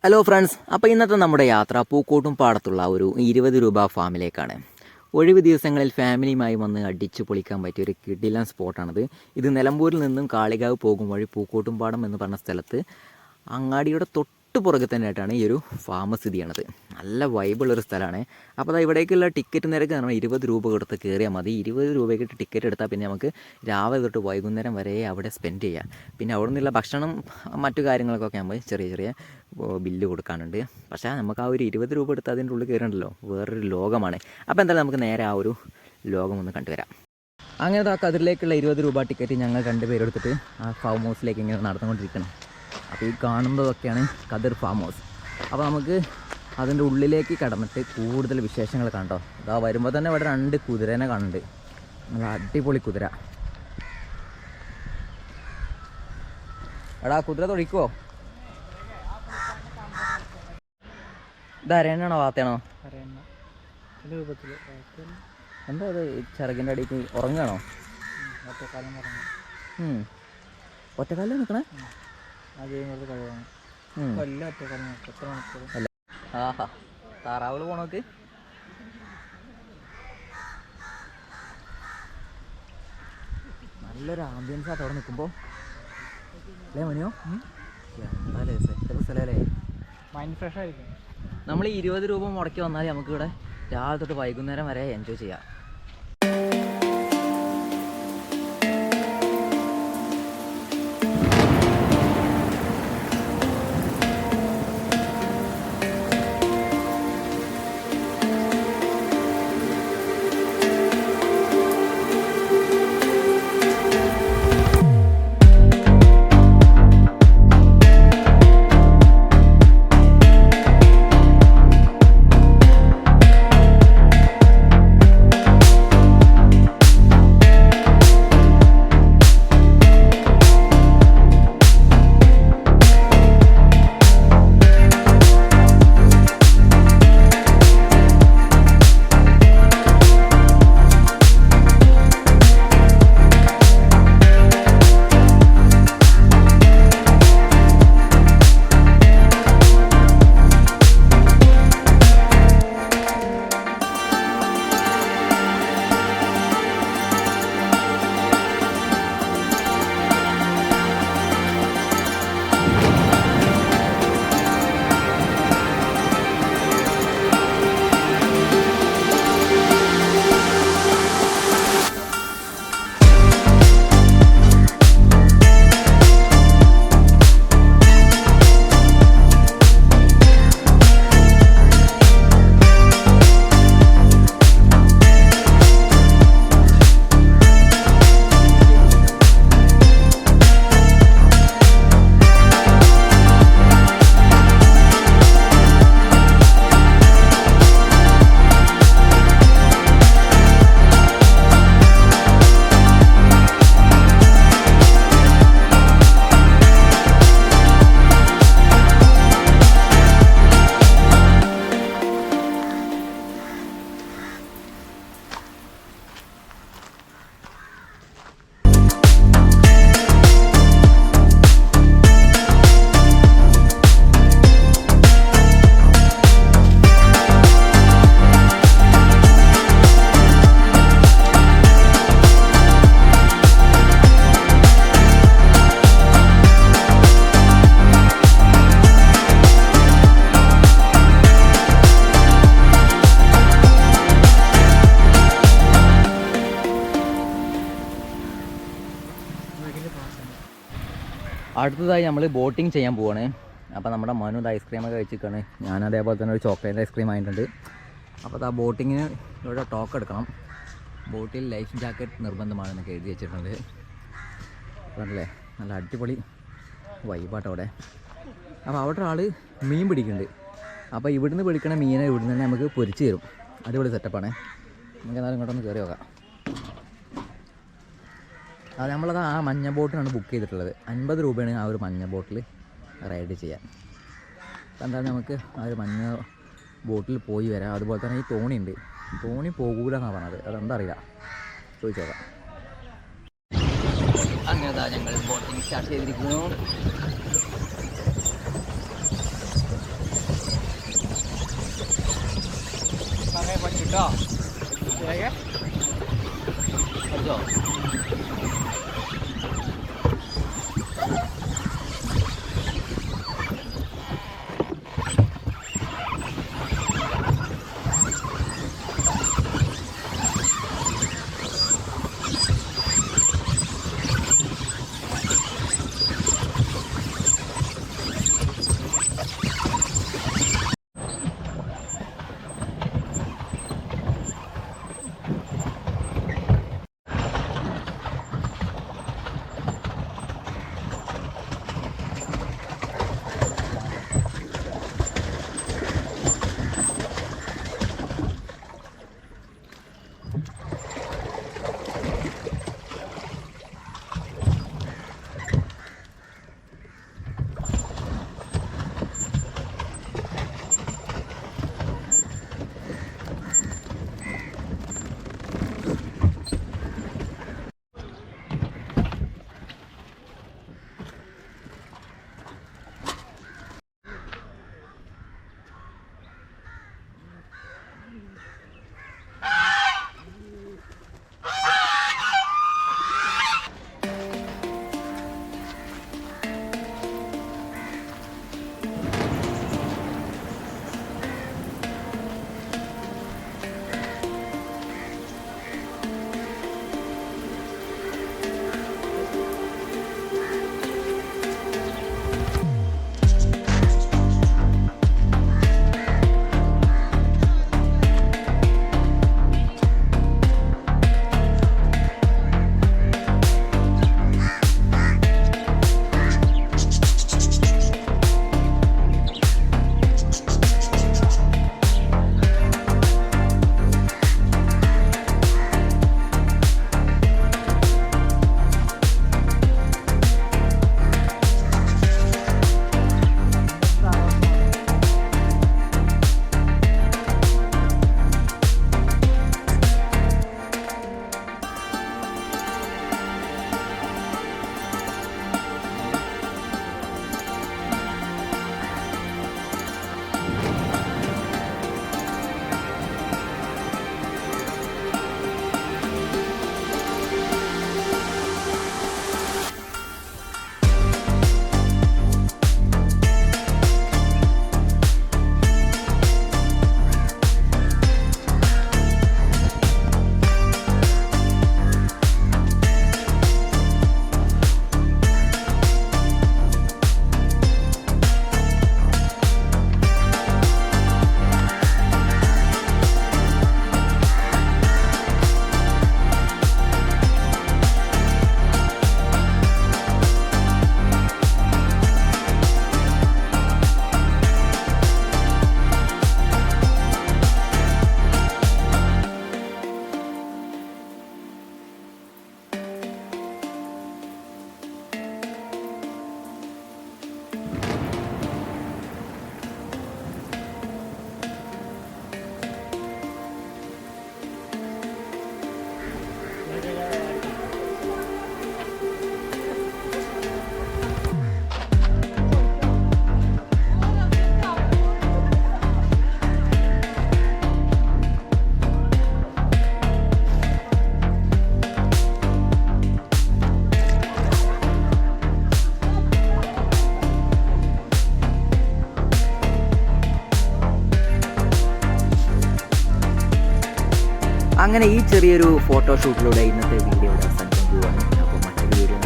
Hello friends, അപ്പോൾ ഇന്നത്തെ നമ്മുടെ യാത്ര പൂക്കോട്ടും പാടത്തുള്ള ഒരു 20 രൂപ ഫാമിലേക്കാണ്. ഒഴിവ് ദിവസങ്ങളിൽ ഫാമിലിയുമായി വന്ന് അടിച്ചു പൊളിക്കാൻ പറ്റിയ ഒരു കിടിലൻ സ്പോട്ടാണിത്. ഇത് നിലമ്പൂരിൽ നിന്നും കാളികാവ് പോകും വഴി പൂക്കോട്ടും പാടം എന്ന് പറഞ്ഞ സ്ഥലത്ത് അങ്ങാടിയുടെ തൊട്ട് പുറകെ തന്നെയായിട്ടാണ് ഈ ഒരു ഫാം സ്ഥിതി ചെയ്യണത്. നല്ല വൈബുള്ളൊരു സ്ഥലമാണ്. അപ്പോൾ ഇവിടേക്കുള്ള ടിക്കറ്റ് നിരക്ക് നമ്മൾ 20 രൂപ കൊടുത്ത് കയറിയാൽ മതി. 20 രൂപയ്ക്ക് ടിക്കറ്റ് എടുത്താൽ പിന്നെ നമുക്ക് രാവിലെ തൊട്ട് വൈകുന്നേരം വരെ അവിടെ സ്പെൻഡ് ചെയ്യാം. പിന്നെ അവിടെ നിന്നുള്ള ഭക്ഷണം മറ്റു കാര്യങ്ങൾക്കൊക്കെ ആകുമ്പോൾ ചെറിയ ബില്ല് കൊടുക്കാനുണ്ട്. പക്ഷേ നമുക്ക് ആ ഒരു 20 രൂപ എടുത്ത് അതിൻ്റെ ഉള്ളിൽ കയറണ്ടല്ലോ, വേറൊരു ലോകമാണ്. അപ്പോൾ എന്തായാലും നമുക്ക് നേരെ ആ ഒരു ലോകം ഒന്ന് കണ്ടുവരാം. അങ്ങനത്തെ ആ കതിരിലേക്കുള്ള 20 രൂപ ടിക്കറ്റ് ഞങ്ങൾ 2 പേരെടുത്തിട്ട് ആ ഫാം ഹൗസിലേക്ക് ഇങ്ങനെ നടന്നുകൊണ്ടിരിക്കണം. അപ്പോൾ ഈ കാണുന്നതൊക്കെയാണ് കതിർ ഫാം ഹൗസ്. അപ്പോൾ നമുക്ക് അതിൻ്റെ ഉള്ളിലേക്ക് കടന്നിട്ട് കൂടുതൽ വിശേഷങ്ങൾ കണ്ടോ. ഇതാ വരുമ്പോൾ തന്നെ ഇവിടെ 2 കുതിരേനെ കാണുന്നുണ്ട്. നല്ല അടിപൊളി കുതിര. എടാ കുതിര തൊഴിക്കുവോ? ഇത് അരയണ്ണാണോ വാത്തയാണോ? എന്താ അത് ചിറകിൻ്റെ അടിക്ക് ഉറങ്ങുകയാണോ? ഒറ്റക്കാലിൽ നിൽക്കണേ? ആഹാ, താറാവുകൾ പോണോക്ക്. നല്ലൊരു ആംബിയൻസ് ആട്ടോ അവിടെ നിൽക്കുമ്പോൾ അല്ലേ മനിയോ? എന്തായാലേ സെറ്റപ്പ് സ്ഥലമല്ലേ, മൈൻഡ് ഫ്രഷ് ആയിരിക്കും. നമ്മൾ 20 രൂപ മുടക്കി വന്നാൽ നമുക്കിവിടെ രാവിലെ തൊട്ട് വൈകുന്നേരം വരെ എൻജോയ് ചെയ്യാം. അടുത്തതായി നമ്മൾ ബോട്ടിങ് ചെയ്യാൻ പോവാണ്. അപ്പോൾ നമ്മുടെ മനു ഐസ്ക്രീമൊക്കെ കഴിച്ചിരിക്കുകയാണ്. ഞാൻ അതേപോലെ തന്നെ ഒരു ചോക്ലേറ്റ് ഐസ്ക്രീം ആയിട്ടുണ്ട്. അപ്പോൾ ആ ബോട്ടിങ്ങിന് ഇവിടെ ടോക്ക് എടുക്കണം. ബോട്ടിൽ ലൈഫ് ജാക്കറ്റ് നിർബന്ധമാണെന്നൊക്കെ എഴുതി വെച്ചിട്ടുണ്ട്. അതല്ലേ നല്ല അടിപൊളി വൈബാട്ടോ അവിടെ. അപ്പോൾ അവിടെ ആൾ മീൻ പിടിക്കുന്നുണ്ട്. അപ്പോൾ ഇവിടുന്ന് പിടിക്കണ മീനെ ഇവിടുന്ന് തന്നെ നമുക്ക് പൊരിച്ച് തരും. അടിപൊളി സെറ്റപ്പാണ്. നമുക്ക് എന്നാലും ഇങ്ങോട്ടൊന്ന് കയറി നോക്കാം. അത് നമ്മളത് ആ മഞ്ഞ ബോട്ടിനാണ് ബുക്ക് ചെയ്തിട്ടുള്ളത്. 50 രൂപയാണ് ആ ഒരു മഞ്ഞ ബോട്ടിൽ റൈഡ് ചെയ്യാൻ. അപ്പോൾ എന്തായാലും നമുക്ക് ആ ഒരു മഞ്ഞ ബോട്ടിൽ പോയി വരാം. അതുപോലെ തന്നെ ഈ തോണിയുണ്ട്. തോണി പോകൂല എന്നാണ് പറഞ്ഞത്. അതെന്താ അറിയില്ല, ചോദിച്ചു നോക്കാം. അങ്ങനെ ഞങ്ങൾ ബോട്ടിങ് സ്റ്റാർട്ട് ചെയ്തിരിക്കുന്നു. അങ്ങനെ ഈ ചെറിയൊരു ഫോട്ടോഷൂട്ടിലൂടെ ഇന്നത്തെ വീഡിയോ അവസാനിക്കാൻ പോവുകയാണ്. അപ്പോൾ മറ്റൊരു വീഡിയോ